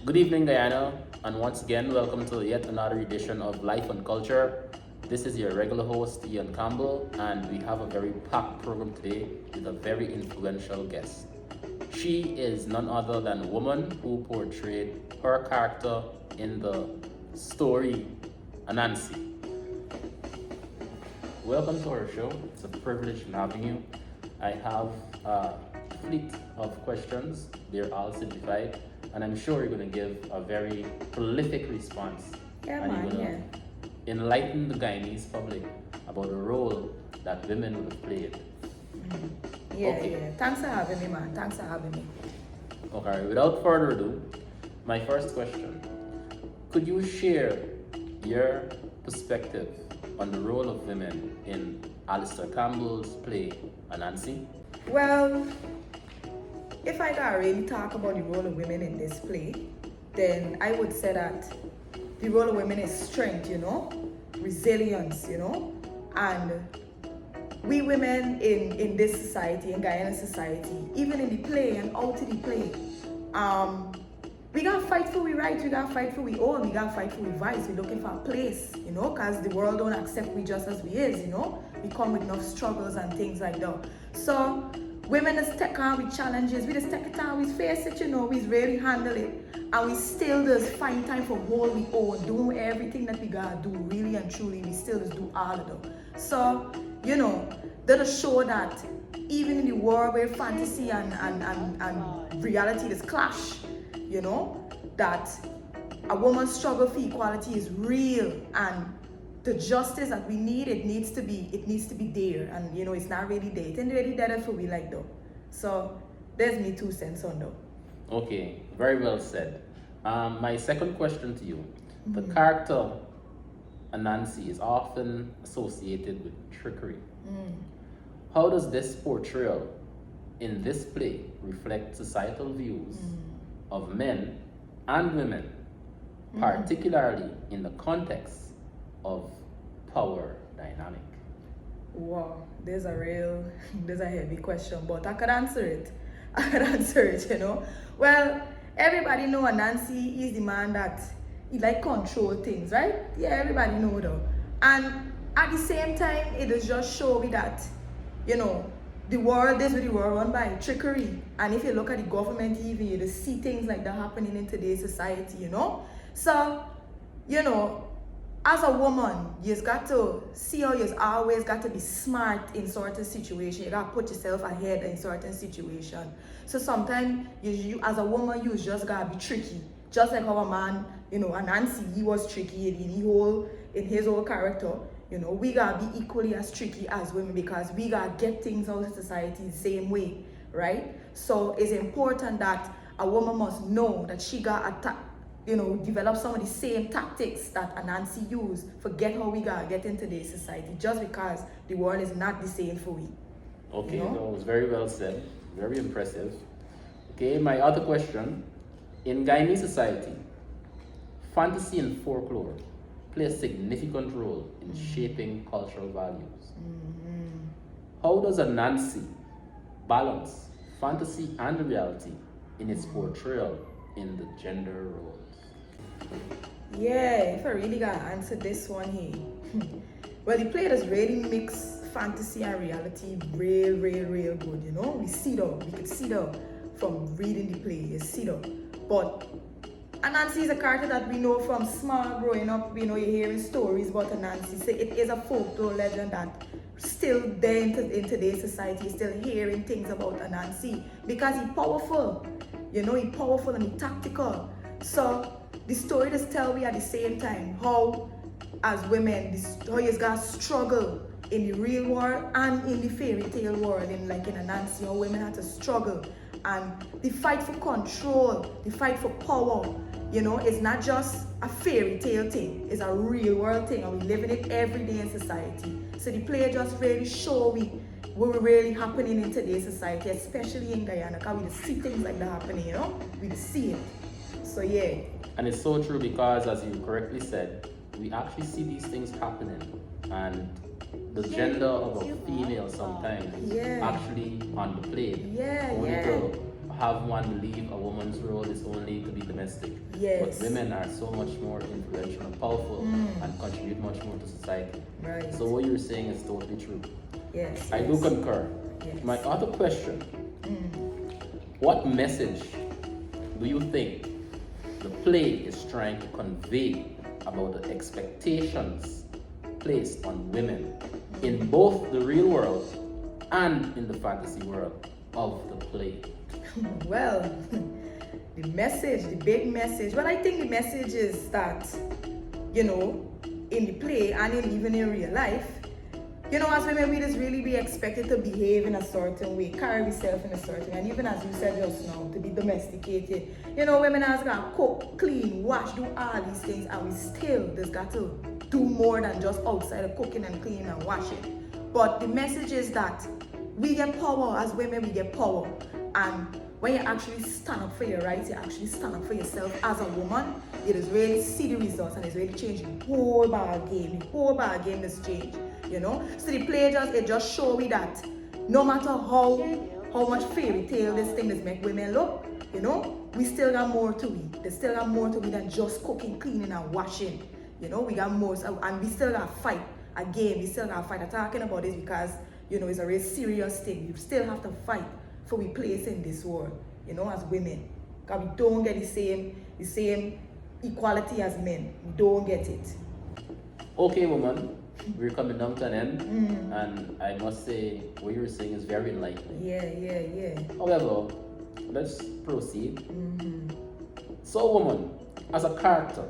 Good evening, Guyana, and once again, welcome to yet another edition of Life and Culture. This is your regular host, Ian Campbell, and we have a very packed program today with a very influential guest. She is none other than a woman who portrayed her character in the story Anansie. Welcome to our show. It's a privilege having you. I have a fleet of questions. They're all simplified, and I'm sure you're going to give a very prolific response. Yeah, And man, you're going yeah. to enlighten the Guyanese public about the role that women would have played. Yeah, Okay. yeah. Thanks for having me, man. Thanks for having me. Okay, without further ado, my first question. Could you share your perspective on the role of women in Alistair Campbell's play Anansie? Well, if I gotta really talk about the role of women in this play, then I would say that the role of women is strength, resilience, and we women in this society, in Guyana society, even in the play and out of the play, we gotta fight for we rights, we gotta fight for we own, we gotta fight for we rights, we're looking for a place, cause the world don't accept we just as we is, we come with enough struggles and things like that. So women just take on with challenges, we just take it on, we face it, we really handle it, and we still just find time for what we own, do everything that we gotta do, really and truly, we still just do all of them. So, that just show that even in the world where fantasy and reality just clash, that a woman's struggle for equality is real, and the justice that we need, it needs to be there, and it's not really there. It ain't really there for we like though. So there's me 2 cents on though. Okay, very well said. My second question to you. The character Anansie is often associated with trickery. How does this portrayal in this play reflect societal views of men and women, particularly in the context of power dynamic? Wow, there's a heavy question, but I could answer it. I could answer it. Well, everybody know Anansie is the man that he like control things, right? Yeah, everybody know though. And at the same time, it does just show me that, the world is with the world run by trickery. And if you look at the government even, you just see things like that happening in today's society, So, as a woman, you've got to see how you've always got to be smart in certain situations. You got to put yourself ahead in certain situations. So sometimes, you as a woman, you just got to be tricky. Just like our man, Anansie, he was tricky in his whole character. We got to be equally as tricky as women, because we got to get things out of society the same way, right? So it's important that a woman must know that she got to develop some of the same tactics that Anansie used. Forget how we gotta get in today's society, just because the world is not the same for we. Okay, that was very well said. Very impressive. Okay, my other question. In Guyanese society, fantasy and folklore play a significant role in shaping cultural values. How does Anansie balance fantasy and reality in its portrayal in the gender roles? Yeah, if I really gotta answer this one here. Well, the play does really mix fantasy and reality real good, We see though, we could see though from reading the play, you see though. But Anansie is a character that we know from small growing up, you're hearing stories about Anansie. So it is a folklore legend that still there in today's society, you're still hearing things about Anansie because he's powerful, he's powerful and he's tactical. So the story does tell me at the same time how, as women, how you got struggle in the real world and in the fairy tale world, in Anansie, how women had to struggle. And the fight for control, the fight for power, it's not just a fairy tale thing, it's a real world thing, and we live in it every day in society. So the play just really show what really happening in today's society, especially in Guyana, because we just see things like that happening, we just see it. So yeah. And it's so true because, as you correctly said, we actually see these things happening, and the gender of a female sometimes actually on the play. Only to have one believe a woman's role is only to be domestic domestic. Yes. But women are so much more influential and powerful and contribute much more to society. Right. So what you're saying is totally true. Yes. I do concur. Yes. My other question, what message do you think the play is trying to convey about the expectations placed on women in both the real world and in the fantasy world of the play? Well, the message, the big message. Well, I think the message is that, in the play and even in real life, as women, we just really be expected to behave in a certain way, carry ourselves in a certain way, and even as you said just now, to be domesticated. Women has got to cook, clean, wash, do all these things, and we still just got to do more than just outside of cooking and cleaning and washing. But the message is that we get power as women, we get power, and when you actually stand up for your rights, you actually stand up for yourself as a woman, you just really see the results, and it's really changing the whole bar game. The whole bar game has changed. So the play just show me that no matter how much fairy tale this thing does make women look, we still got more to we. There's still got more to we than just cooking, cleaning, and washing. We got more, and we still got to fight. Again, we still got to fight. I'm talking about this because it's a really serious thing. We still have to fight for we place in this world, as women. Because we don't get the same equality as men. We don't get it. Okay, woman. We're coming down to an end, and I must say what you're saying is very enlightening. Yeah. However, let's proceed. So, woman, as a character,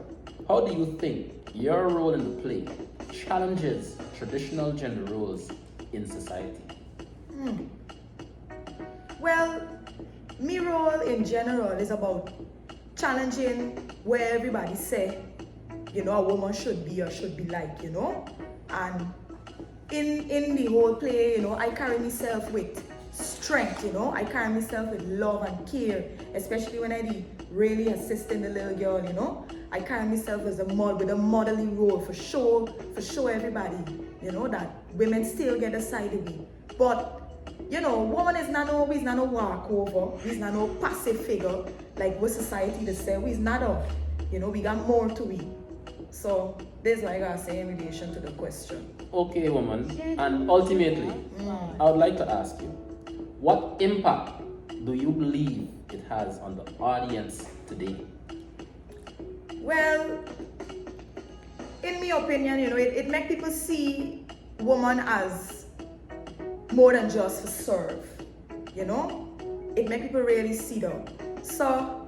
how do you think your role in the play challenges traditional gender roles in society? Well, my role in general is about challenging where everybody say, a woman should be or should be like, And in the whole play, I carry myself with strength, I carry myself with love and care, especially when I really assisting the little girl, I carry myself as with a modeling role for show everybody, that women still get a side of me. But, woman is not no walkover, we's not no passive figure, like what society does say, we's not off, we got more to we. So, this is what I gotta say in relation to the question. Okay, woman, and ultimately, I would like to ask you, what impact do you believe it has on the audience today? Well, in my opinion, it makes people see woman as more than just for serve, It makes people really see that. So,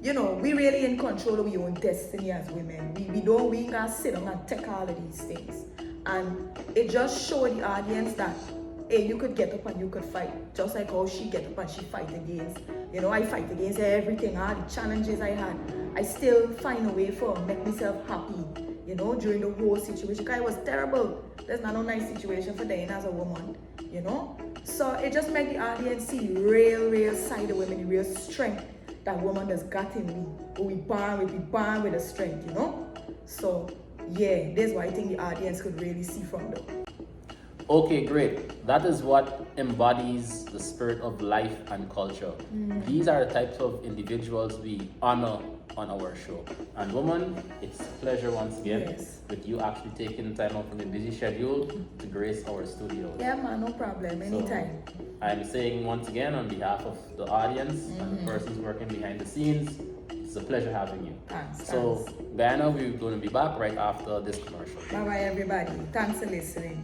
we really in control of our own destiny as women. We ain't gonna sit down and take all of these things. And it just showed the audience that, hey, you could get up and you could fight. Just like how she get up and she fight against. I fight against everything, all the challenges I had. I still find a way for make myself happy, during the whole situation. Because it was terrible. There's not no nice situation for Diana as a woman, So it just made the audience see the real side of women, the real strength that woman has got in me. But we born with the strength, So yeah, that's what I think the audience could really see from them. Okay, great. That is what embodies the spirit of life and culture. These are the types of individuals we honor on our show. And woman, it's a pleasure once again with you actually taking time out from your busy schedule to grace our studio. Yeah, man, no problem. Anytime. So, I'm saying once again on behalf of the audience and the persons working behind the scenes, it's a pleasure having you. Thanks. So, Diana, we're going to be back right after this commercial. Bye-bye, everybody. Thanks for listening.